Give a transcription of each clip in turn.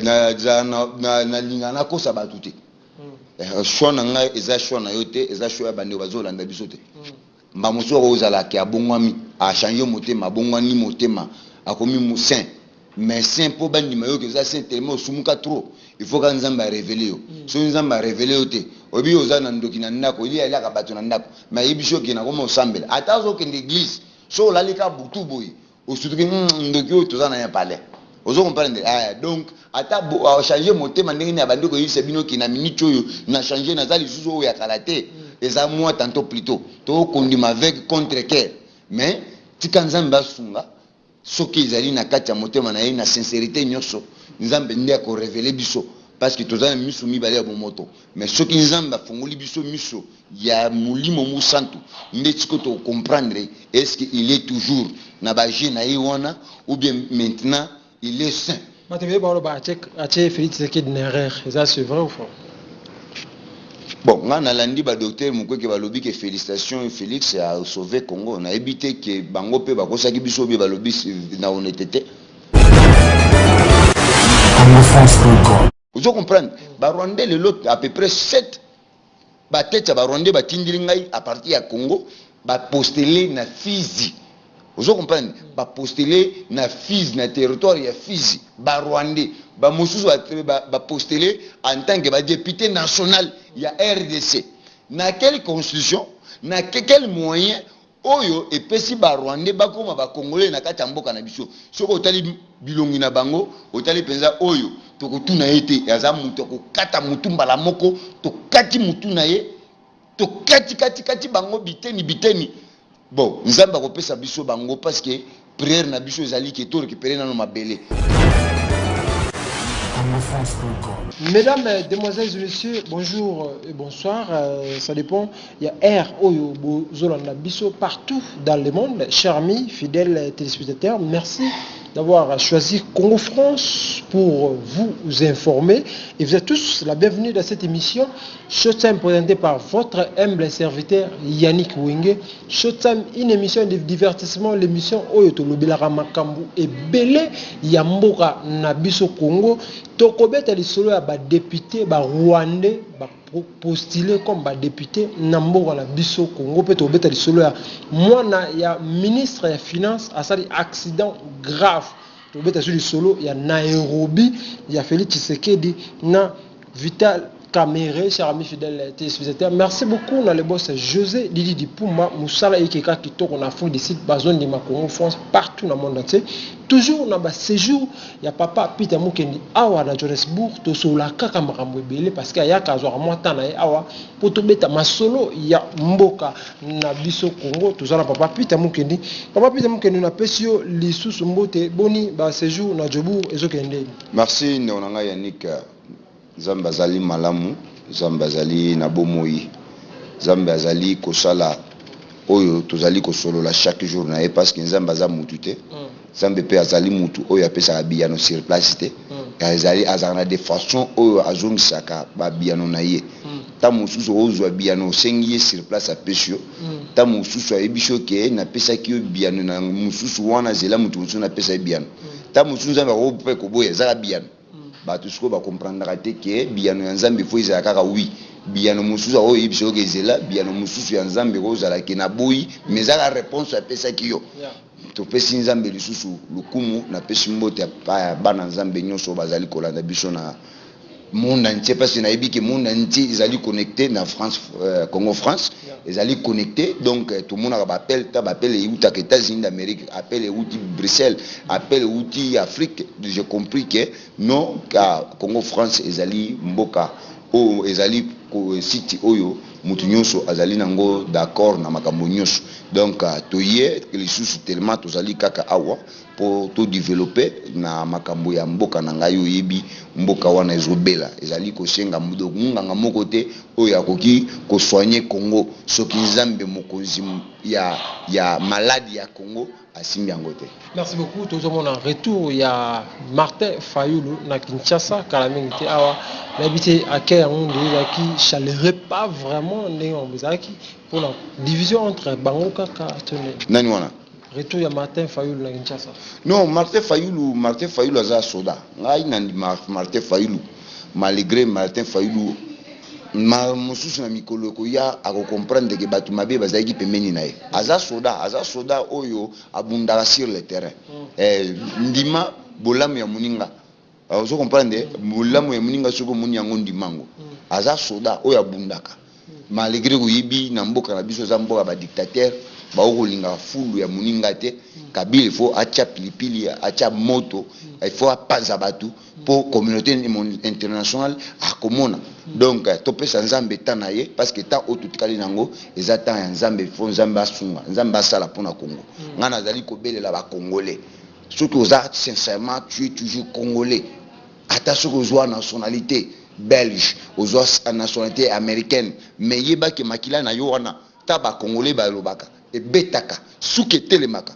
na lingana ko sabatuté choix na ngai eza choix na yote eza choix ya bande bazolanda biso te mbamuso ozala ki abongwami a changer motema bongwani motema akomi musin mais saint po bandi mayoke eza saint tellement sumuka trop il faut que nzamba révéler yo so nzamba révéler yo te obi ozana ndoki na ndako ili ala ka bato na ndako mais yebisho ki na komo sambela atazo ke l'église so lalika butu boy osutuki ndoki o tozana ya palais ozo comprendre donc ata changer motema ndenge ni abandi ko yise bino ki na minute oyo na changer na zali suzo o ya kalate eza moi tantôt plutôt to kondima avec contre cœur mais tika nzamba sunga soki ezali na kati ya motema na ye na sincérité nyonso nzambe ndi ako révéler biso parce que tozana miso mibale ya bomoto mais soki nzambe afungoli biso miso ya mulimo musantu nde tiko to comprendre est-ce qu'il est toujours na baje na ye wana ou bien maintenant il est saint. Mathieu Baroba a Félix Tshisekedi d'erreur, c'est vrai ou faux? Bon, on a lundi ba docteur Mukwege balobi que félicitations Félix a sauvé Congo. On a évité que bango pe ba kosaki biso be balobi na honnêteté. Vous comprenez? Ba Rwandais le lot à peu près 7 ba tête ba Rwandais ba tindiri ngai à partir ya Congo ba postuler na Fizi. Vous comprenez? Ba postuler na Fizi na territoire ya Fizi. Ba Rwandais ba mususu ba postuler en tant que ba député national ya RDC. Na quelle constitution, na quel moyen oyo epesi ba Rwandais ba koma ba Congolais na kati mboka na biso. Soko otali bilongi na bango, otali penza oyo toko tuna ete yaza mutu ko kata mutu mbala moko to kati mutu na ye to kati bango biteni. Bon, nzamba ko pesa biso bango parce que prière na biso ezali ke to récupérer na no mabele. Mesdames, demoiselles et messieurs, bonjour et bonsoir. Ça dépend. Il y a Air Oyo Zolanda Bisso partout dans le monde. Chers amis, fidèles téléspectateurs, merci d'avoir choisi Congo France pour vous informer. Et vous êtes tous la bienvenue dans cette émission. Showtime présentée par votre humble serviteur Yannick Wenge. Showtime, une émission de divertissement, l'émission Oyo Tolobelara Makambu et Belé Yamboka Nabiso Congo. Tokobeta lisolo ya ba député ba rwandais ba postuler comme ba député Namboka na biso Congo pe tokobeta lisolo ya mwana ya ministre ya finance asali accident grave tokobeta lisolo ya Nairobi ya Félix Tshisekedi na Vital Kamere, chers amis fidèles téléspectateurs. Merci beaucoup dans le boss José Didi Dipuma Moussala Ikeka Kitoko na fond des sites bazone de Congo France partout dans le monde entier. Toujours dans le séjour, il y a papa Peter Mukendi awa na Johannesburg to sola kaka makambo ebele parce que ya kazwa mwata na awa poto beta masolo ya mboka na biso Congo to zala papa Peter Mukendi na pesio lisusu mbote boni ba séjour na Joburg ezokende. Merci Nonanga Yannick. Zambazali malamu, Zambazali nabomoi, Zambazali kosala oyo tozali kosolola chaque jour na parce que Zambaza mutute, Zambe pe azali mutu oyo apesa biyano sur place te, azali azana de façon oyo azongisaka ba biyano na ye. Ta mususu ozwa biyano sengiye sur place apesio, ta mususu ayebisho ke na pesa ki biyano na mususu wana zela mutu mususu na pesa biyano. Ta mususu Zamba ko pe ko boye zala biyano. Batusko ba comprendre que biyano ya nzambe fo izala kaka oui biyano mususu o yibisho ke zela biyano mususu ya nzambe ko zala ke na boyi mais za la réponse a pesa kiyo to pesi nzambe lisusu lukumu na pesi mbote pa bana nzambe nyonso bazali kolanda biso na monde entier parce que na yebi ke monde entier izali connecté na France Congo France izali connecté donc tout le monde a appel et outa que États-Unis d'Amérique appelle outi Bruxelles appelle outi Afrique j'ai compris que non Congo France izali mboka o ezali site oyo mutu nyonso azali nango d'accord na makambo nyonso donc toye lisusu tellement tozali kaka awa pour tout développer na makambo ya mboka na ngai oyebi mboka wana ezobela ezali kosenga mudo nganga moko te oyo akoki ko soigner Congo soki nzambe mokonzi ya maladie ya Congo asimbi yango te. Merci beaucoup. Tout le monde en retour il y a Martin Fayulu na Kinshasa kalamingite awa l'habité à quel monde qui chalerait pas vraiment néon bizaki pour la division entre Bango Kaka nani wana retour ya Martin Fayulu na Kinshasa. Non, Martin Fayulu aza soda. Ngai nandi Martin Fayulu. Malgré Martin Fayulu mosusu na mikolo ko ya ako comprendre que batu mabe bazaki pemeni na ye. Aza soda oyo abundaka sur le terrain. Ndima bolamu ya muninga. Vous comprenez? Bolamu ya muninga soko muni yango ndimango. Aza soda oyo abundaka. Malgré ko yibi na mboka na biso za mboka ba dictateur ba okolinga fulu ya muninga te. Kabila il faut acha pilipili acha moto il faut apanza batu pour communauté internationale akomona donc topesa nzambe tana ye parce que ta otutikali nango ezata ya nzambe faut nzambe asunga nzambe asala pona Congo ngana zali kobelela ba congolais surtout oza sincèrement tu es toujours congolais ata soko ozwa nationalité belge ozwa nationalité américaine mais yeba ke makila na yo wana ta ba congolais ba lobaka e betaka suke telemaka.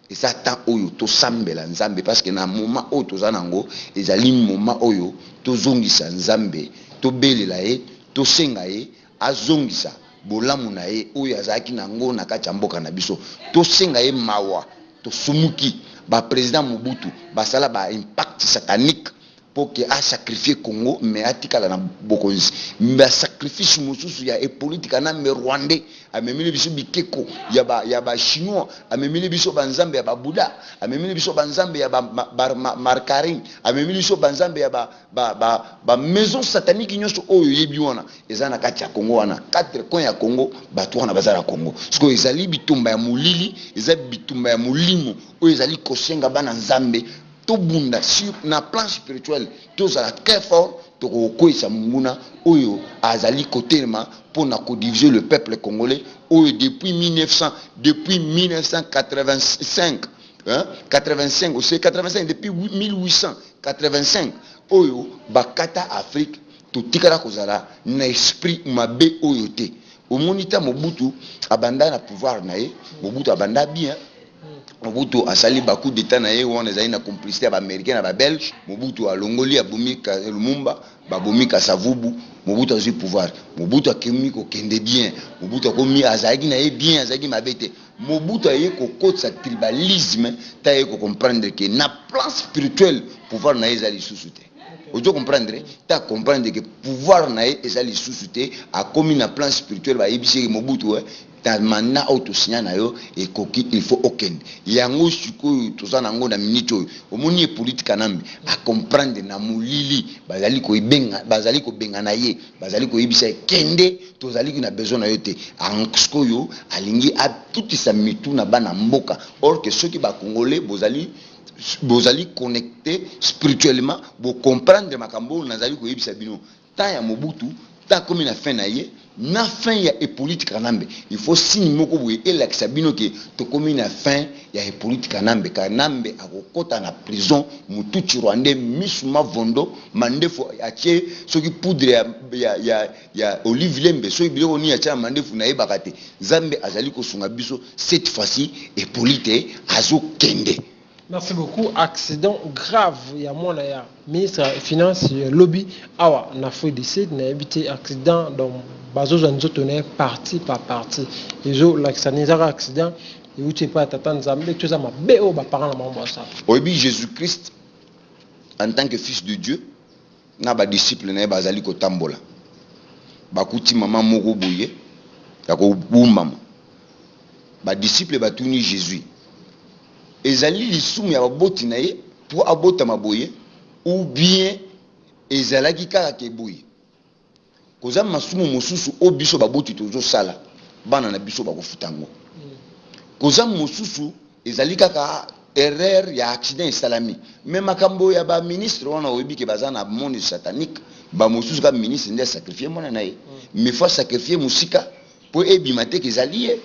Et ça tant oyo to sambela nzambe parce que na moment oyo to zanango ezali moment oyo to zongisa nzambe to belela ye to senga ye azongisa bolamu na ye oyo azaki nango na kati ya mboka na biso to senga ye mawa to sumuki ba président Mobutu basala ba impact satanique pour que a sacrifier Congo mais atikala na bokonzi mais sacrifice mususu ya politique na me rwandais amemile biso bikeko ya ba chinois amemile biso banzambe ya ba Buddha amemile biso banzambe ya ba markarin amemile biso banzambe ya ba maison satanique nyonso oyo yebi wana ezana kati ya Congo wana 4 coins ya Congo batu wana bazala Congo parce que ezali bitumba ya mulili ezali bitumba ya mulimo oyo ezali kosenga bana nzambe to bunda sur na plan spirituel to za très fort to koisa munguna oyo azali kotelema pour na diviser le peuple congolais oyo depuis 1985 hein 85 aussi 85 depuis 1885 oyo bakata Afrique to tikara kozala na esprit mabe oyo te omonita Mobutu abanda na pouvoir na ye Mobutu abanda bien Mobutu asali baku d'état na ye wana ezali na complicité ba américain na ba belge Mobutu alongoli abomika Lumumba babomika Savubu Mobutu azui pouvoir Mobutu akemi ko kende bien Mobutu akomi azaki na ye bien azaki mabete Mobutu aye ko kotsa tribalisme ta ye ko comprendre que na plan spirituel pouvoir na ye ezali susu te. Ojo comprendre ta comprendre que pouvoir na ye ezali susu te akomi na plan spirituel ba yebisi Mobutu ta mana autosigna na yo et koki il faut aucun yango sikoyo tozana ngo na minute omoni politique nambe a comprendre na mulili bazali ko benga na ye bazali ko yebisa kende tozali na besoin na yo te anskoyo alingi a tout sa mitu na bana mboka or que ceux qui ba congolais bozali connecté spirituellement bo comprendre makambo nazali ko yebisa bino ta ya Mobutu ta comme na fin na ye na fin ya politique kanambe il faut signe moko boye elakisa bino ke to comme na fin ya politique kanambe akokota na prison mutuchi rwandais misuma vondo mandefo atie soki poudre ya Olive Lembe soki biloko ni atia mandefu na yebaka te Zambe azali kosunga biso cette fois-ci et polite azo kende. Merci beaucoup. Accident grave. Il y a mon ministre des Finances, lobby. Awa, on a fait décès, on a évité accident. Donc, bazo nous tenons partie par partie. Et je l'accident. Et vous ne pas t'attendre Zambé. Tout ça m'a béo, ma parent, maman ça. Oui, Jésus-Christ, en tant que fils de Dieu, n'a pas disciple n'a pas zali ko tambola. Bakuti maman moko boye, yako boumama. Ba disciple batuni Jésus. Ezali lisumu ya baboti na ye pour abota maboye ou bien ezalaki kaka ke boye koza masumu mosusu o biso baboti tozo sala bana na biso bakofutango koza mosusu ezali kaka erreur ya accident salami même makambo ya ba ministre wana oyebi ke bazana monde satanique ba mosusu ka ministre nde sacrifier mona na ye mais faut sacrifier musika pour ebimate ke ezali ye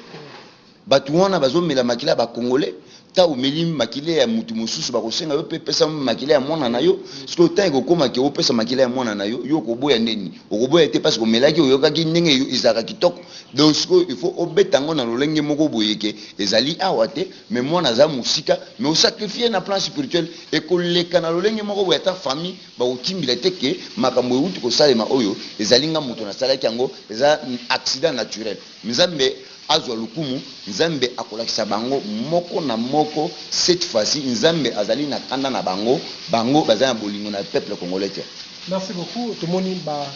batu wana bazomela makila ba congolais ta omeli makile ya mutu mosusu bakosenga yo pe pesa makile ya mwana na yo siko ta ekokoma ke opesa makile ya mwana na yo yo koboya ndeni okoboya te parce que omelaki oyokaki ndenge yo izaka kitoko donc siko il faut obetango na lolenge moko boyeke ezali awa te mais mwana za musika mais sacrifier na plan spirituel et koleka na lolenge moko boya ta famille ba otimbila te ke makambo euti ko salema oyo ezali nga mutu na salaki yango eza accident naturel Nzambe azwa lukumu nzambe akolakisa bango moko na moko cette fois-ci nzambe azali na kanda na bango bazali na bolingo na peuple congolais. Merci beaucoup. Tout le monde ba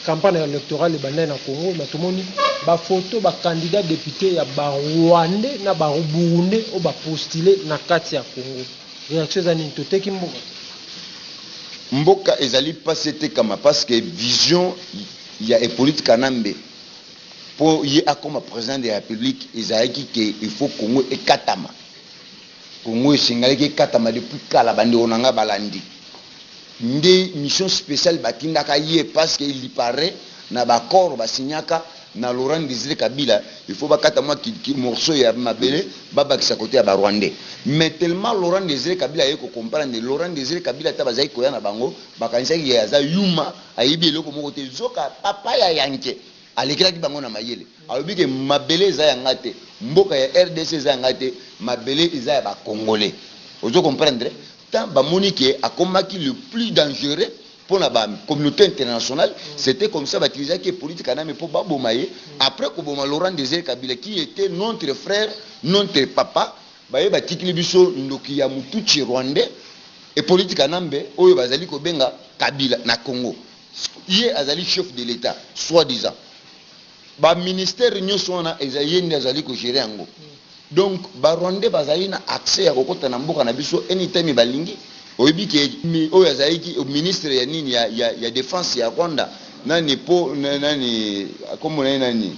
campagne électorale na Congo, mais tout le monde ba photo ba candidat député ya ba Rwandais na ba Burundais au ba postuler na kati ya Congo. Réaction za nini toteki mboka ezali passé te kama parce que vision ya e politique kanambe pour y a comme président de la République ezalaki que il faut Congo ekatama. Congo esingalaki ekatama depuis kala bande onanga balandi. Nde mission spéciale batindaka ye parce que il paraît na bakor basinyaka na Laurent Désiré Kabila il faut bakata moi qui morceau ya mabele babakisa côté ya ba Rwandais mais tellement Laurent Désiré Kabila yeko comprendre Laurent Désiré Kabila tabazai koya na bango bakanisa ya za yuma ayibi eloko moko te zoka papa ya yanke alekilaki bango na mayele alobi ke mabele za yanga te mboka ya RDC za yanga te mabele za ya ba Congolais ozo comprendre tant ba monique akomaki le plus dangereux pour la communauté internationale. C'était comme ça baptisé que politique aname pour babomaye après que boma Laurent Désiré Kabila qui était notre frère notre papa baye batikili biso ndoki ya mutuchi rwandais et politique anambe oyo bazali ko benga Kabila na Congo yé azali chef de l'état soi-disant ba ministère nyonso wana ezayende azali ko gérer yango. Donc ba Rwandais bazali na accès à kokota na mboka na biso anytime balingi oyebi ke oyo azali au ministre ya nini ya défense ya Rwanda nani po nani comme nani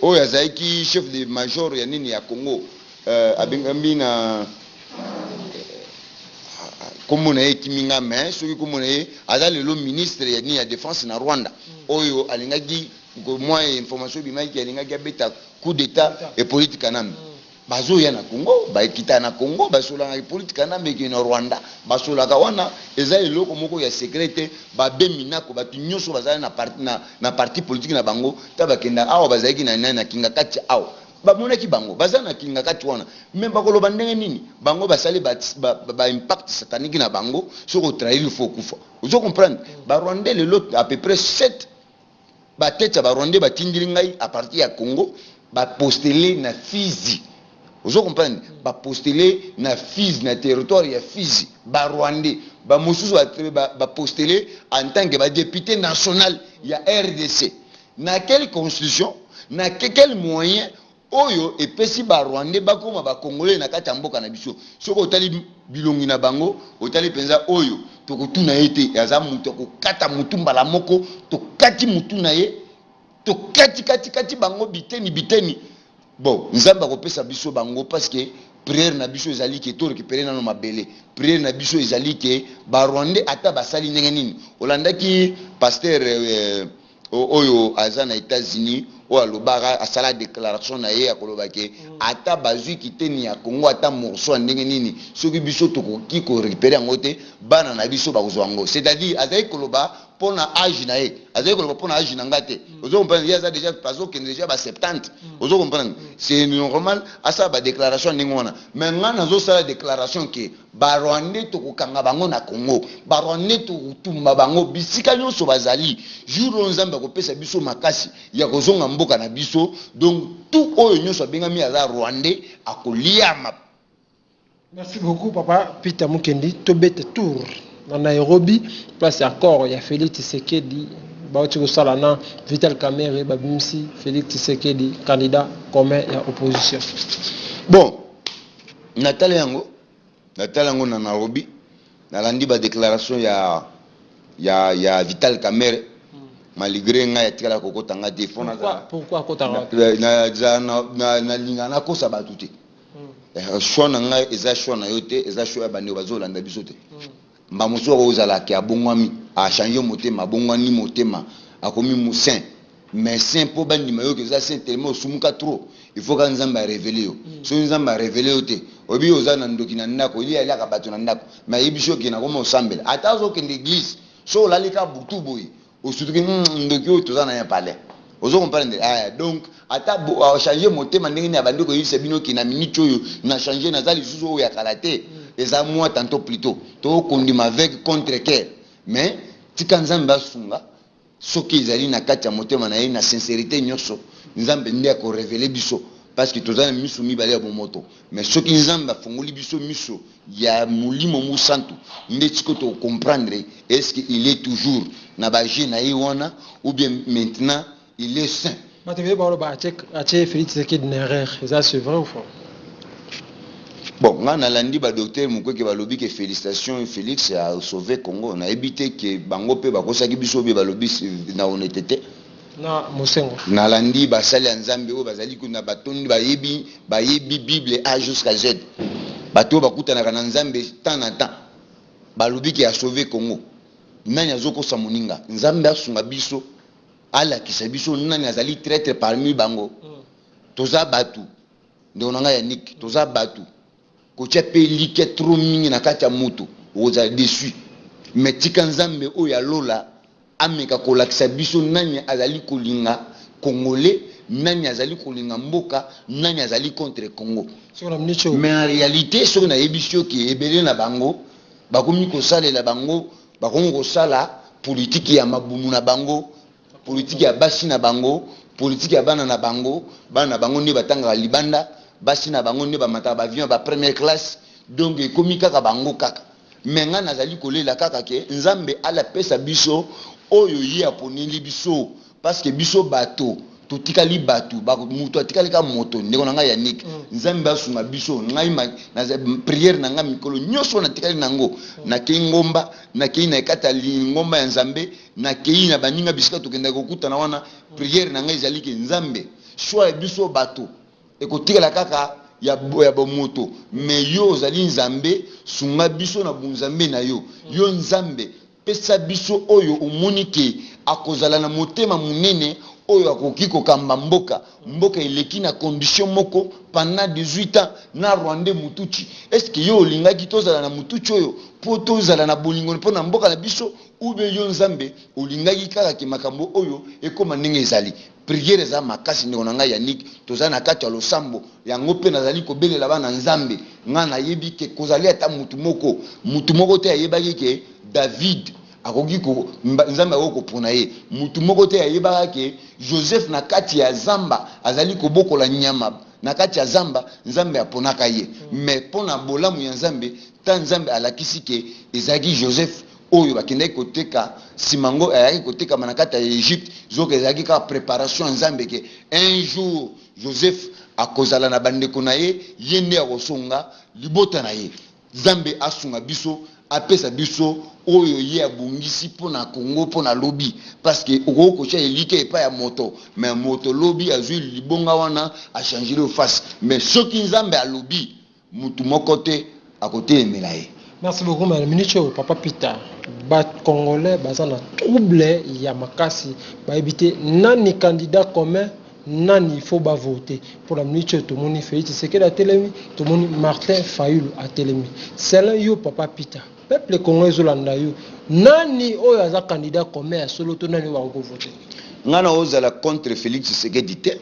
oyo azali chef de major ya nini ya Congo abengambi na comme na kiminga mais soki comme na azali le ministre ya nini ya défense na Rwanda oyo alingaki moi information bimaki alingaki abeta coup d'état et politique kanambe bazo ya na Congo baekita na Congo basola na politique kanambe ki na Rwanda basola ka wana eza eloko moko ya secret babe minako batu nyoso bazala na parti politique na bango tabakenda awa bazaki na kinga kati awa bamonaki bango bazala na kinga kati wana même bakoloba ndenge nini bango basali ba impact satanique na bango soko trahir faut kufa ozo comprendre ba Rwandais le lot à peu près 7 ba tête ba Rwandais batindili ngai à partir ya Congo ba postuler na Fizi ozo comprendre ba postuler na Fizi na territoire ya Fizi ba Rwandais ba mosusu ba postuler en tant que ba député national ya RDC na quelle constitution na quel moyen oyo epesi ba Rwandais bakoma ba Congolais na kati ya mboka na biso soko otali bilongi na bango otali penza oyo tokutuna ete yaza mutu kokata mutu mbala moko tokati mutu na ye tokati bango biteni bon nzamba kopesa biso bango parce que prière na biso ezali ke to récupérer na no mabele prière na biso ezali ke ba Rwandais ata basali ndenge nini olandaki pasteur oyo aza na États-Unis o alobaka asala déclaration na ye akoloba ke ata bazwi kiteni ya Congo ata morceau ndenge nini soki biso tokoki ko récupérer yango te bana na biso bakozwa yango c'est-à-dire azali koloba pona âge na ye azali koloba pona âge na ngate ozo comprendre ya za déjà pazo que déjà ba 70 ozo comprendre c'est normal asa ba déclaration ndenge wana mais ngana zo sala déclaration ke ba Rwandais tokokanga bango na Congo ba Rwandais tokutumba bango bisika nyonso bazali jour nzamba kopesa biso makasi ya kozonga mboka na biso donc tout oyo nyonso bengami aza Rwandais akoliama. Merci beaucoup papa Peter Mukendi tobete tour na Nairobi place accord ya Félix Tshisekedi bauti ko sala na Vital Kamerhe babimsi Félix Tshisekedi candidat commun ya opposition. Bon natala yango na Nairobi nalandi ba déclaration ya Vital Kamerhe malgré nga ya tikala kokota nga defona pourquoi kotanga na lingana ko sabatuti shona nga eza shona yote eza shoya bande bazolanda bisote mba muso ko uzala ki abongwami a changer motema bongwani motema akomi musin mais saint po bandi mayo que ça c'est tellement sumuka trop il faut que nzamba révéler yo so nzamba révéler yo te obi ozana ndoki na ndako ili ala ka bato na ndako mais yebisho ki na komo sambela atazo ke l'église so la lika butu boy osutuki ndoki yo tozana ya palais ozo comprendre donc ata changer motema ndenge ni abandi ko yise bino ki na minute oyo na changer na zali suzo oyo ya kalate eza moi tantôt plutôt to kondima avec contre cœur mais tika nzamba sunga soki ezali na kati ya motema na ye na sincérité nyonso nzambe nde ako révéler biso parce que tozana miso mibale ya bomoto mais soki nzambe afungoli biso miso ya mulimo musantu nde tiko to comprendre est-ce que il est toujours na baje na ye wana ou bien maintenant il est saint. Félix Tshisekedi erreur, c'est vrai ou faux? Bon, nga nalandi ba docteur Mukwege balobi ke félicitations Félix a sauvé Congo na évité que bango pe bakosaki biso be balobi na honnêteté na mosengo nalandi basali nzambe o bazali kuna batondi bayebi Bible A jusqu'à Z bato bakutana na nzambe temps na temps balobi ke a sauvé Congo nani azoko sa moninga nzambe asunga biso ala kisa biso nani azali traître parmi bango toza batu ndonanga ya Nick toza batu kocha peli ke trop mingi na kati ya moto oza déçu mais tika nzambe o ya lola ameka kolakisa biso nani azali kolinga congolais nani azali kolinga mboka nani azali contre Congo mais en réalité so na yebisio ki ebele na bango bakomi kosalela bango bakomi kosala politique ya mabumu na bango politique ya basi na bango politique ya bana na bango ne batanga libanda basi na bango ne ba mata ba avion ba première classe donc ekomi kaka bango kaka menga nazali kolela kaka ke nzambe ala pesa biso oyo ye aponeli biso parce que biso bato totikali batu ba muto atikali ka moto ndeko nanga ya Nick nzambe asunga biso ngai na prière nanga mikolo nyoso na tikali nango na kingomba na kei na ekata ngomba ya nzambe na kei na baninga bisika tokenda kokuta na wana prière nanga ezali ke nzambe choix biso bato ekotikala kaka ya bomoto mais yo ozali nzambe sunga biso na bunzambe na yo yo nzambe pesa biso oyo omonike akozala na motema munene oyo akoki kokamba mboka eleki na condition moko pendant 18 ans na Rwanda mutuchi est-ce que yo olingaki tozala na mutuchi oyo po tozala na bolingo mpo na mboka na biso ube yo nzambe olingaki kaka ki makambo oyo ekoma ndenge ezali prière za makasi ndeko na ngai ya Nick toza na kati ya losambo yango pe nazali kobelela bana nzambe nga na yebi ke kozali ata mutu moko te ayebaki ke David akoki ko nzambe akoko pona ye mutu moko te ayebaka ke Joseph na kati ya zamba azali kobokola nyama na kati ya zamba nzambe aponaka ye mais pona bolamu ya nzambe ta nzambe alakisi ke ezaki Joseph oyo bakendaki koteka simango ayaki koteka manakata ya Egypte zoka ezaki ka préparation nzambe ke un jour Joseph akozala na bandeko na ye yende akosonga libota na ye nzambe asunga biso apesa biso oyo ye abungisi pona Congo pona lobi parce que okoko cha elike epa ya moto mais moto lobi azui libonga wana a changer de face mais soki nzambe alobi mutu moko te akote emela ye. Merci beaucoup, Madame Ministre. Papa Peter, les Congolais, bazana trouble ya makasi, ba éviter nani candidat commun, nani il faut ba voter. Pour la ministre, tout le monde Félix Tshisekedi a télémi, tout le monde Martin Fayulu a télémi. C'est là yo Papa Peter. Peuple congolais zolanda yo. Nani oyo aza candidat commun à solo to nani wa ko voter. Ngana ozala contre Félix Tshisekedi te.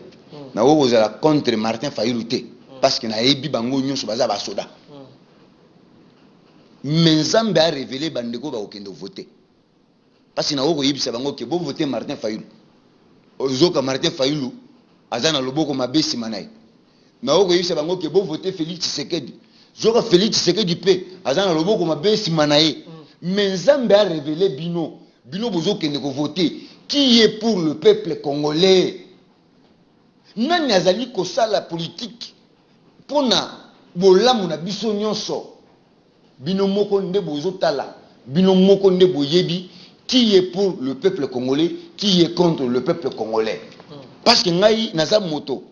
Na ozala contre Martin Fayulu te parce que na yebi bango nyonso baza ba soda. Mais Nzambe a révélé bandeko ba okendo voter parce que na oko yebisa bango ke bo voter Martin Fayulu ozoka Martin Fayulu azana loboko mabesi manai na oko yebisa bango ke bo voter Félix Tshisekedi zoka Félix Tshisekedi pe azana loboko mabesi manai mais Nzambe a révélé bino bozo kende ko voter qui est pour le peuple congolais nani azali ko sala politique pona bolamu na biso nyonso bino moko nde bozotala bino moko nde boyebi qui est pour le peuple congolais qui est contre le peuple congolais parce que ngai naza moto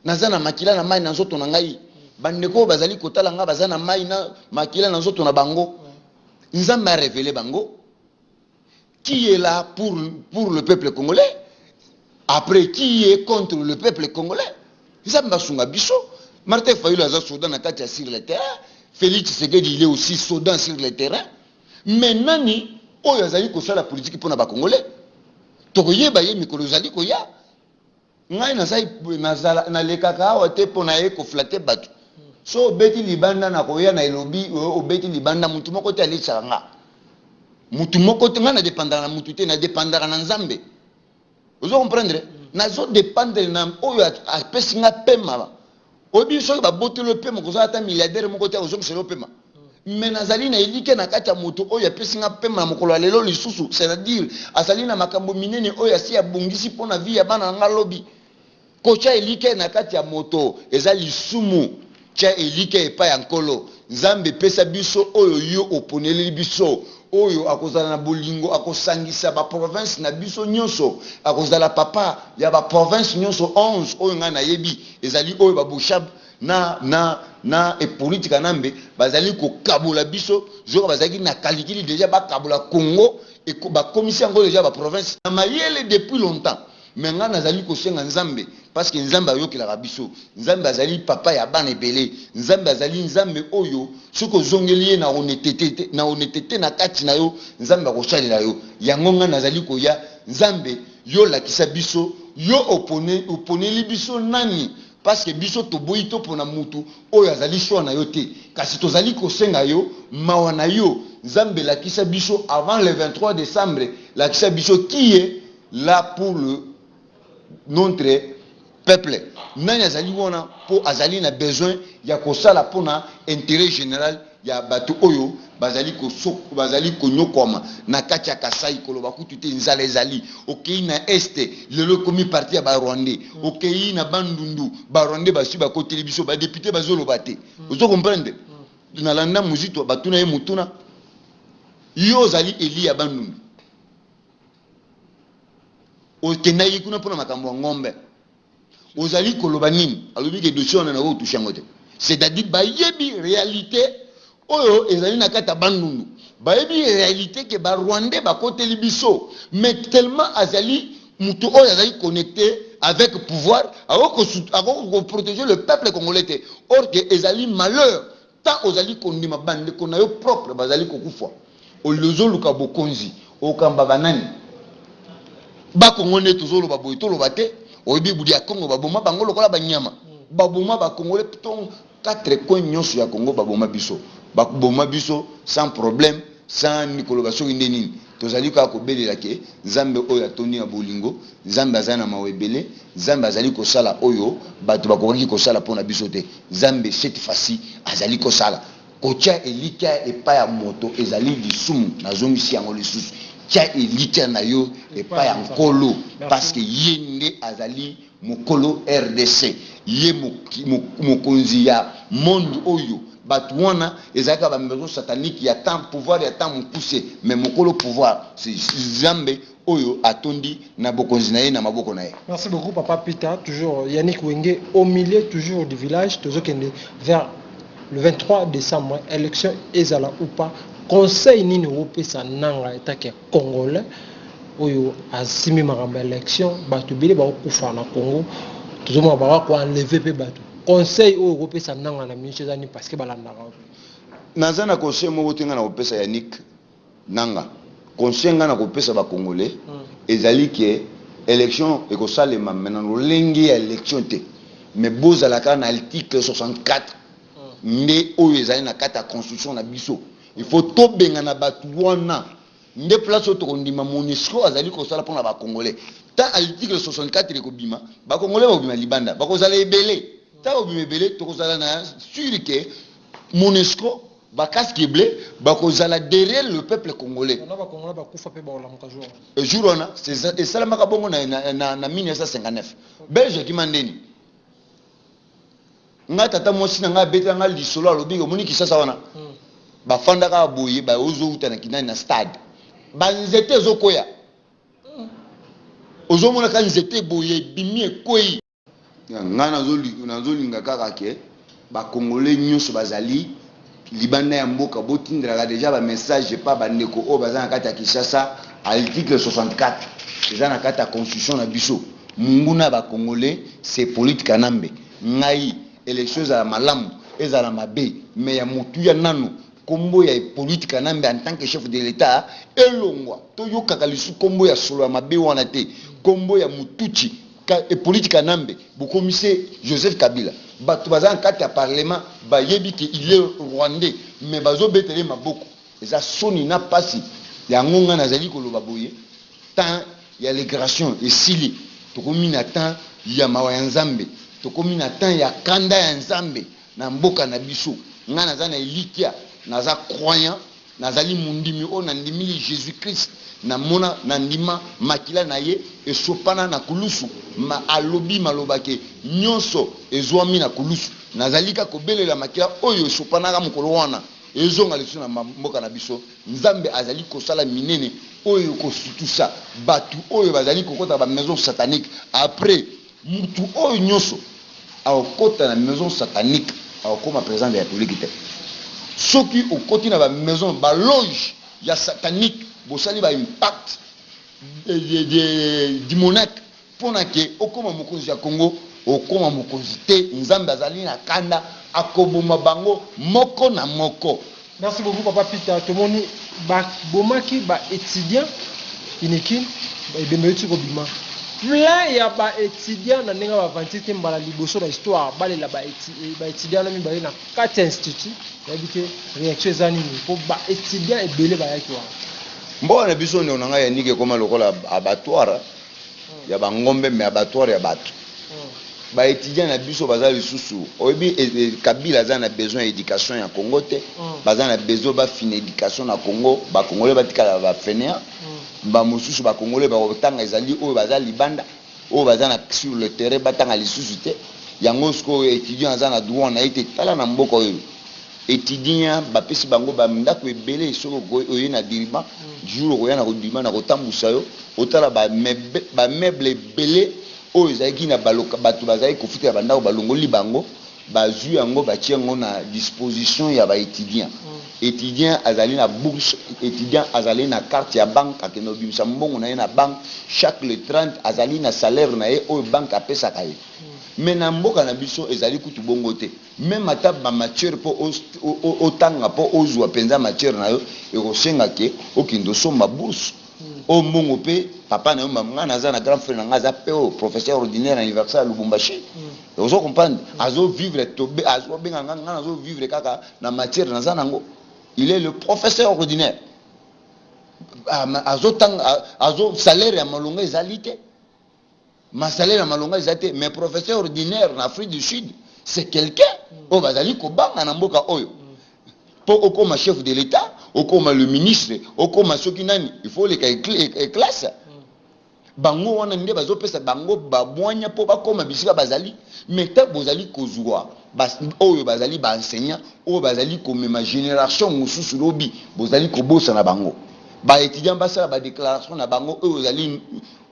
naza na makila na mai na nzoto na ngai bandeko bazali kotala nga baza na mai na makila na nzoto na bango nzambe a révélé bango qui est là pour le peuple congolais après qui est contre le peuple congolais nzambe asunga biso Martin Fayulu aza soldat na kati ya sur le terrain Félix Tshisekedi il est aussi soldat sur le terrain mais nani oyo azali ko sala politique pona ba congolais tokoyeba ye mikolo zali ko ya ngai nazala na lekaka awa te pona ye ko flatter batu so beti libanda na koya na elobi obeti libanda mutu moko te alitsanga mutu moko te nga na dépendra na mutu te na dépendra na nzambe. Vous comprendre? Na zo dépendre na oyo apesi nga pema. Obi so ba bote le pema ko za ta milliardaire moko te ozo le pema. Mais nazali na elike na kati ya mutu oyo apesi nga pema na mokolo lelo lisusu, c'est-à-dire azali na makambo minene oyo asi ya bongisi pona vie ya bana nga lobi. Kocha elike na kati ya moto eza lisumu tia elike epa ya nkolo nzambe pesa biso oyo yo oponeli biso oyo akozala na bolingo akosangisa ba province na biso nyonso akozala papa ya ba province nyonso 11 oyo nga na yebi ezali oyo ba bushab na e politika nambe bazali ko kabola biso zo bazali na kalikili déjà ba kabola Congo et ba commission ngo déjà ba province na mayele depuis longtemps. Mais nga nazali ko senga nzambe parce que nzambe ayokela biso nzambe azali papa ya bana ebele nzambe azali nzambe oyo soko zongeli na honnêteté na kati na yo nzambe akoshalela yo yango nga nazali ko ya nzambe yo lakisa biso yo oponeli biso nani parce que biso toboyi to pona mutu oyo azali choix na yo te kasi tozali ko senga yo mawa na yo nzambe lakisa biso avant le 23 décembre lakisa biso qui est là pour notre peuple. Nani azali wana po azali na besoin ya kosala pona intérêt général ya bato oyo bazali ko nyokoma na kati ya Kasai koloba kutu te nzala ezali okei na este lelo komi parti ya ba Rwandais okei na bandundu ba Rwandais basi ba ko télévision ba député bazoloba te ozo comprendre na landa muzito batuna ye mutuna yo zali eli ya bandundu okenai kuna pona makambo ngombe ozali koloba nini alobi ke dossier na o tushangote c'est-à-dire ba yebi réalité oyo ezali na kata bandundu ba yebi réalité ke ba Rwandais ba koteli biso mais tellement azali mutu oyo azali connecté avec pouvoir ako protéger le peuple congolais or que ezali malheur tant ozali kondima bande kona yo propre bazali kokufa o lezo luka bokonzi o kamba banani ba Congolais tozolo ba boy toloba te oyebi budi ya Congo baboma bango lokola banyama baboma ba Congolais ton 4 coins nyonso ya Congo baboma biso sans problème sans nikolobation ndenini tozali ka ko belela ke nzambe oyo atoni ya bolingo nzambe azana mawebele nzambe azali ko sala oyo bato bakoki ko sala pona biso te nzambe cette fois-ci azali ko sala kocha elika epa ya moto ezali lisumu na zongisi yango lisusu tia elika na yo epa ya nkolo parce que yende azali mokolo RDC ye mokonzi ya monde oyo batu wana ezaka ba maison satanique ya tant pouvoir ya tant poussé mais mokolo pouvoir c'est Zambe oyo atondi na bokonzi na ye na maboko na ye. Merci beaucoup papa Peter, toujours Yannick Wenge au milieu toujours du village toujours vers le 23 décembre élection ezala ou pas conseil nini opesa nanga etake congolais oyo asimi makambo élection bato bile ba okufa na Congo tozoma ba ko enlever pe bato conseil oyo opesa nanga na ministre zani parce que balanda nazana conseil mo botenga na opesa Yannick nanga conseil nga na kopesa ba congolais ezali ke élection ekosalema maintenant lolengi ya élection te mais bozala ka na article 64 nde oyo ezali na kata constitution na biso il faut to benga na batu wana nde place to kondima MONUSCO azali ko sala pona ba congolais ta article 64 le ko bima ba congolais ba bima libanda ba ko zala ebele ta ba bima ebele to ko zala na sûr que MONUSCO ba casque bleu ba ko zala derrière le peuple congolais na ba congolais ba kufa pe ba ola mkajo jour wana c'est salama ka bongo na 1959 belge ki mandeni nga tata mosi na nga beta nga lisolo alobi ko moni kisasa wana ba fanda ka boye ba ozo uta na kinani na stade ba nzete ezokoya ozo mona ka nzete boye bimi ekoyi nga nazolinga kaka ke ba congolais nyonso bazali libanda ya mboka botindra déjà ba message pas ba ndeko o baza na kati ya Kinshasa article 64 eza na kati ya constitution na biso munguna ba congolais c'est politique nambe ngai élection za malamu ezala mabe mais ya mutu ya nanu kombo ya politique nambe en tant que chef de l'état elongwa to yokaka lisu kombo ya solo ya mabe wana te kombo ya mutuchi et politique nambe bokomise Joseph Kabila bato baza en kati ya parlement ba yebi que il est rwandais mais bazo betele maboko eza soni na pasi yango nga nazali koloba boye tant ya légration esili tokomi na temps ya mawa ya nzambe tokomi na temps ya kanda ya nzambe na mboka na biso nga naza na elikia naza croyant nazali mundimi o na ndimili Jésus Christ na mona na ndima makila na ye esopana na kulusu ma alobi malobake nyonso ezwami na kulusu nazali ka kobelela makila oyo esopana ka mokolo wana ezonga leso na mboka na biso nzambe azali kosala minene oyo kosutusa batu oyo bazali kokota ba maison satanique après mutu oyo nyonso akota na maison satanique akoma président de la République te soki okoti na ba maison ba loge ya satanique bosali ba impact démoniaque pona ke okoma mokonzi ya Congo okoma mokonzi te nzambe azali na kanda akoboma bango moko na moko. Merci beaucoup papa Peter tomoni ba bomaki ba étudiant inekine ba ebembetu ko bima plein ya ba étudiant na ndenge ba vantite mbala liboso na histoire balela ba étudiant na mibale na 4 instituts yabike réaction ezani ni po ba étudiant ebele ba yaki wa mbona biso ne onanga ya nike koma lokola abattoir ya ba ngombe mais abattoir ya bato ba étudiant na biso bazali susu oyebi Kabila za na besoin d'éducation ya Congo te baza na besoin ba fin éducation na Congo ba congolais batikala ba fenea ba mususu ba congolais ba otanga ezali oyo baza libanda oyo baza na sur le terrain batanga lisusu te yango sko étudiant za na droit na été tala na mboka oyo étudiant ba pesi bango ba ndako ebele soko oyo na diriba jour oyo na kodima na kotambusa yo otala ba meuble ebele oyo ezaki na baloka bato bazali kofutela bandako balongoli bango bazwi yango batie yango na disposition ya ba étudiant étudiant azali na bourse étudiant azali na carte ya banque akeno bimisa mbongo na ye na banque chaque le 30 azali na salaire na ye oyo banque apesaka ye mais na mboka na biso ezali kutu bongo te même ata ba matière po otanga po ozwa penza matière na yo ekosenga ke okindo somba bourse o mbongo pe papa na yo mama naza na grand frère nga za pe o professeur ordinaire anniversaire Lubumbashi ozo comprendre azo vivre tobe azo benga nga nazo vivre kaka na matière naza nango il est le professeur ordinaire azo tanga azo salaire ya malonga ezalité ma salaire ya malonga ezalité mais professeur ordinaire en Afrique du Sud c'est quelqu'un o bazali ko banga na mboka oyo po okoma chef de l'état okoma le ministre okoma soki nani il faut les classe bango wana nde bazopesa bango babwanya po bakoma bisika bazali mais ta bozali kozwa oyo bazali ba enseignant oyo bazali komema génération mususu lobi bozali kobosa na bango ba étudiant basala ba déclaration na bango oyo bazali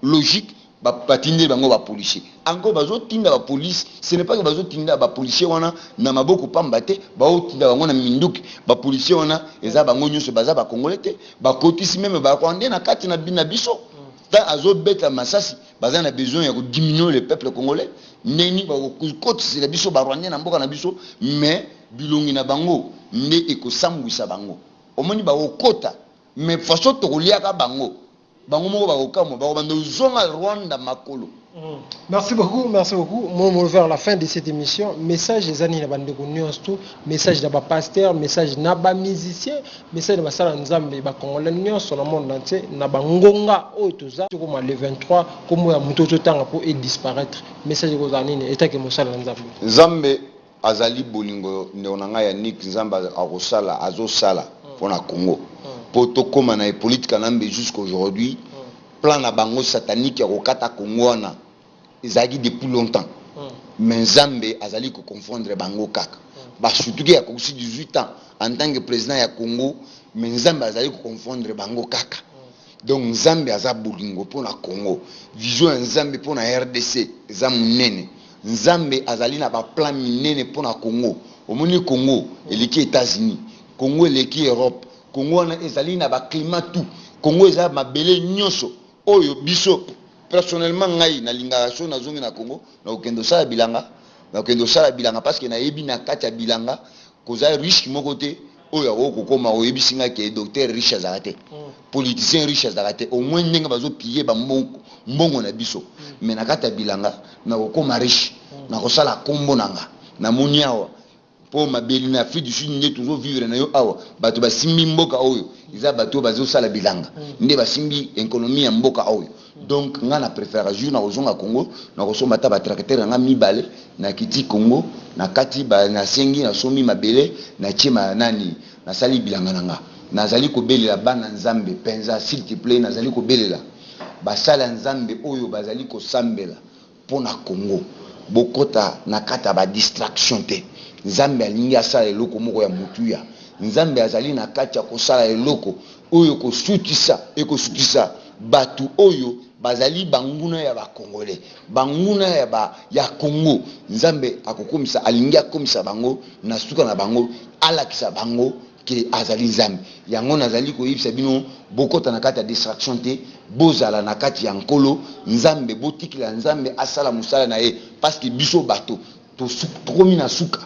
logique batinde bango ba policier encore bazotinda ba police ce n'est pas que bazotinda ba policier wana na maboko pamba te baotinda bango na minduki ba policier wana eza bango nyonso baza ba congolais te ba kotisi même ba kwande na kati na biso ta azobeta masasi baza na besoin ya ko diminuer le peuple congolais neni ba kotisi la biso ba rwandais na mboka na biso mais bilongi na bango nde ekosambwisa bango omoni ba okota mais façon to koliaka bango bango moko ba okamo ba bando zonga Rwanda makolo. Merci beaucoup, merci beaucoup. Moi, vers la fin de cette émission, message des années na bandeko nyonso, message na ba pasteur, message na ba musicien, message na ba sala nzambe ba congolais nyonso na monde entier, na ba ngonga oyo toza comme le 23 comme ya mutoto tanga pour disparaître. Message ko zanini etake mosala nzambe. Nzambe azali bolingo ndonanga ya Nick nzamba akosala azosala pona Congo. Po tokoma na politique nambe jusqu'aujourd'hui plan na bango satanique ya kokata Congo wana ezali depuis longtemps mais nzambe azali ko confondre bango kaka ba surtout ya kosi 18 ans en tant que président ya Congo mais nzambe azali ko confondre bango kaka donc nzambe aza bolingo pona Congo vision ya nzambe pona RDC eza munene nzambe azali na ba plan minene pona Congo omoni Congo eleki États-Unis Congo eleki Europe Congo na ezali na ba climat tout Congo eza mabele nyonso oyo biso personnellement ngai na lingation na zongi na Congo na okendo sala bilanga parce que na yebi na kati ya bilanga koza riche moko te oyo okokoma oyebi singa ke docteur riche azarate politicien riche azarate au moins ndenga bazo piller ba mbongo na biso mais na kati ya bilanga na kokoma riche na kosala kombo nanga na muniawa po mabeli na Afrique du Sud nde toujours vivre na yo awa bato basimbi mboka oyo iza bato bazo sala bilanga nde basimbi économie ya mboka oyo donc nga na préfère jour na kozonga Congo na kosomba ta ba tracteur nga mibale na kiti Congo na kati ba na sengi na somi mabele na chema nani na sali bilanga nanga nazali kobelela bana nzambe penza s'il te plaît nazali kobelela basala nzambe oyo bazali kosambela pona Congo bokota na kata ba distraction te nzambe alingi asala eloko moko ya mutuya nzambe azali na kati ya kosala eloko oyo ekosutisa batu oyo bazali banguna ya bakongole banguna ya Congo nzambe akokomisa alingi akomisa bango na suka na bango alakisa bango ke azali nzambe yango nazali koyebisa bino bokota na kati ya distraction te bozala na kati ya nkolo nzambe botikila nzambe asala musala na ye parce que biso bato tokomi na suka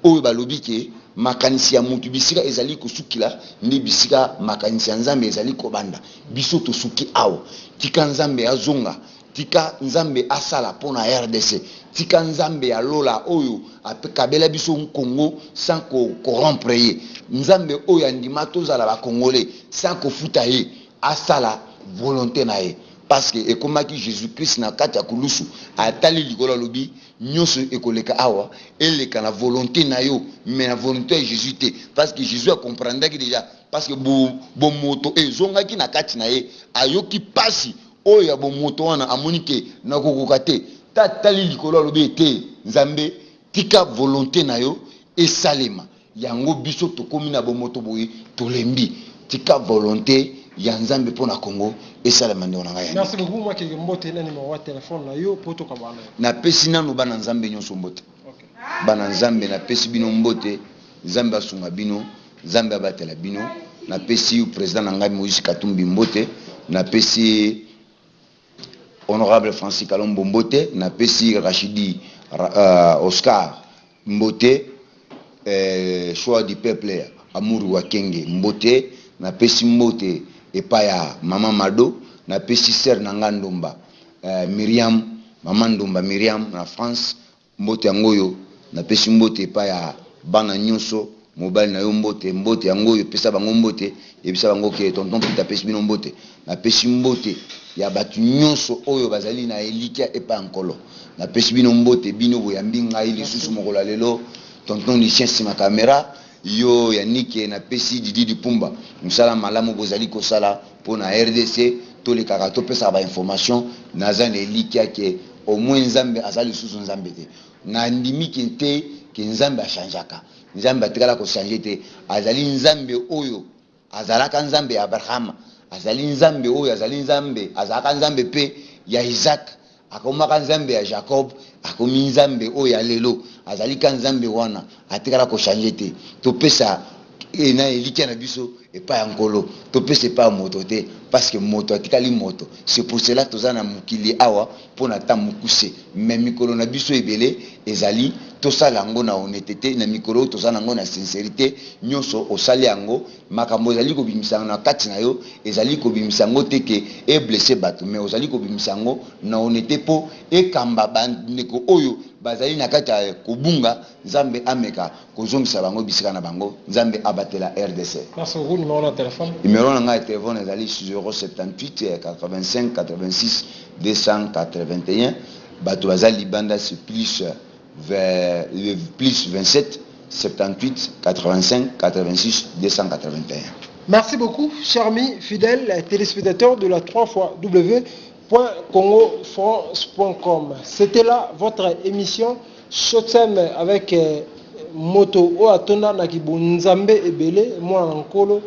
oyo balobi ke makanisi ya mutu bisika ezali kosukila ndi bisika makanisi ya nzambe ezali kobanda biso tosuki awo tika nzambe azonga tika nzambe asala pona RDC tika nzambe ya lola oyo apekabela biso Congo sans corrompre ye nzambe oyo andima tozala ba congolais sans kofuta ye asala volonté na ye parce que ekomaki Jésus-Christ na kati ya kulusu atali likolo lobi nyonso ekoleka awa eleka na volonté na yo mais na volonté ya Jésus te parce que Jésus a comprendre déjà parce que bo moto ezongaki na kati na ye ayoki pasi oyo ya bo moto wana amoni ke na kokoka te tali likolo lobi te nzambe tika volonté na yo esalema yango biso tokomi na bo moto boye tolembi tika volonté ya nzambe pona Congo esalema nde onanga ya. Merci beaucoup moi ki mbote na numéro wa téléphone na yo poto ka bana. Na pesi nanu bana nzambe nyonso mbote. Okay. Bana nzambe na pesi bino mbote, nzambe asunga bino, nzambe abatela bino, na pesi président na ngai Moïse Katumbi mbote, na pesi honorable Francis Kalombo mbote, na pesi Rachidi Oscar mbote, choix du peuple Amour wa Kenge mbote, na pesi mbote epaya mama Mado na pesi ser nanga Ndomba Miriam mama Ndomba Miriam na France mbote yangoyo na pesi mbote epaya bana nyonso mobile na yo mbote yangoyo pesa bango mbote ebisa bango ke tonton pita pesi bino mbote na pesi mbote ya batu nyonso oyo bazali na elikia epa nkolo na pesi bino mbote bino boyambi ngai lisusu mokola lelo tonton Lucien sima kamera yo yanike na pesi Didi Dipumba musala malamu bozali kosala pona RDC tolekaka topesa ba information naza na elikia ke au moins nzambe azali susu nzambe te na ndimi kente ke nzambe achangeaka nzambe atikala ko changer te azali nzambe oyo azalaka nzambe ya Abraham azali nzambe oyo azali nzambe azalaka nzambe pe ya Isaac akomaka nzambe ya Jacob akomi nzambe oyo ya lelo azali ka nzambe wana atikala ko changer te topesa na elikia na biso epa ya nkolo topesa epa ya moto te parce que moto atikali moto c'est pour cela tozana mukili awa pona ta mukuse mais mikolo na biso ebele ezali tosala yango na honnêteté na mikolo tozana yango na sincérité nyonso osali yango makambo ezali kobimisa na kati na yo ezali kobimisa yango te ke e blessé bato mais ozali kobimisa yango na honnêteté po ekamba bandeko oyo bazali na kati ya kobunga nzambe ameka kozongisa bango bisika na bango nzambe abatela RDC. Merci beaucoup. Numéro de téléphone numéro na ngai téléphone ezali 078 85 86 281 bato bazali banda c'est plus vers le plus 27 78 85 86 281. Merci beaucoup, chers amis fidèles téléspectateurs de la 3xw.congofrance.com. C'était là votre émission Shotsem avec Moto Oatonda Nakibunzambe Ebele, moi Nkolo,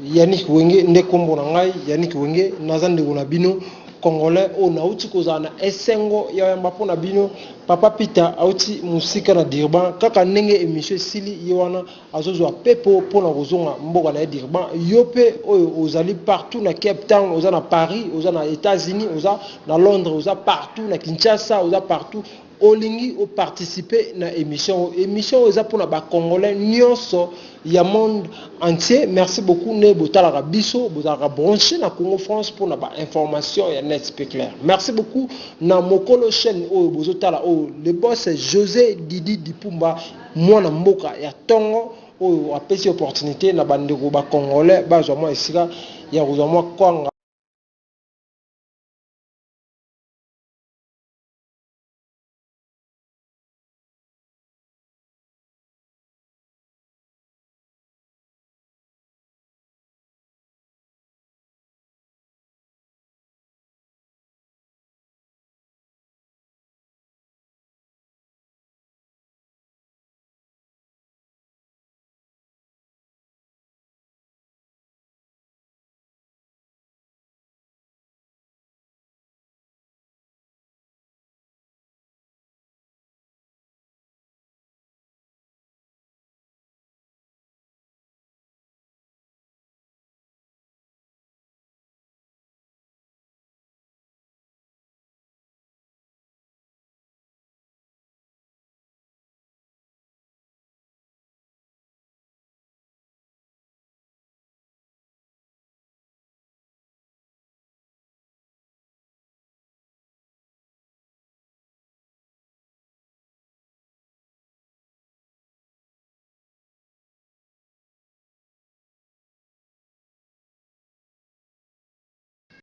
Yannick Wenge, Ndekombo Nangai, Yannick Wenge, Nazande Gonabino, Congolais, on a outi kozana esengo ya mbapo na bino papa Peter auti musika na Dirban kaka nenge émission sili yowana azozwa pepo pona kozonga mboka na Dirban yope oyo ozali partout na Cape Town oza na Paris oza na États-Unis oza na Londres oza partout na Kinshasa oza partout olingi o participer na émission eza pour na ba congolais nyonso ya monde entier. Merci beaucoup ne botala biso botala branché na Congo France pour na ba information ya net spéculaire. Merci beaucoup na mokolo chaîne o bozotala o le boss José Didi Dipumba mwana mboka ya tongo o apesi opportunité na bandeko ba congolais bazwa moi esika ya kozwa moi kwanga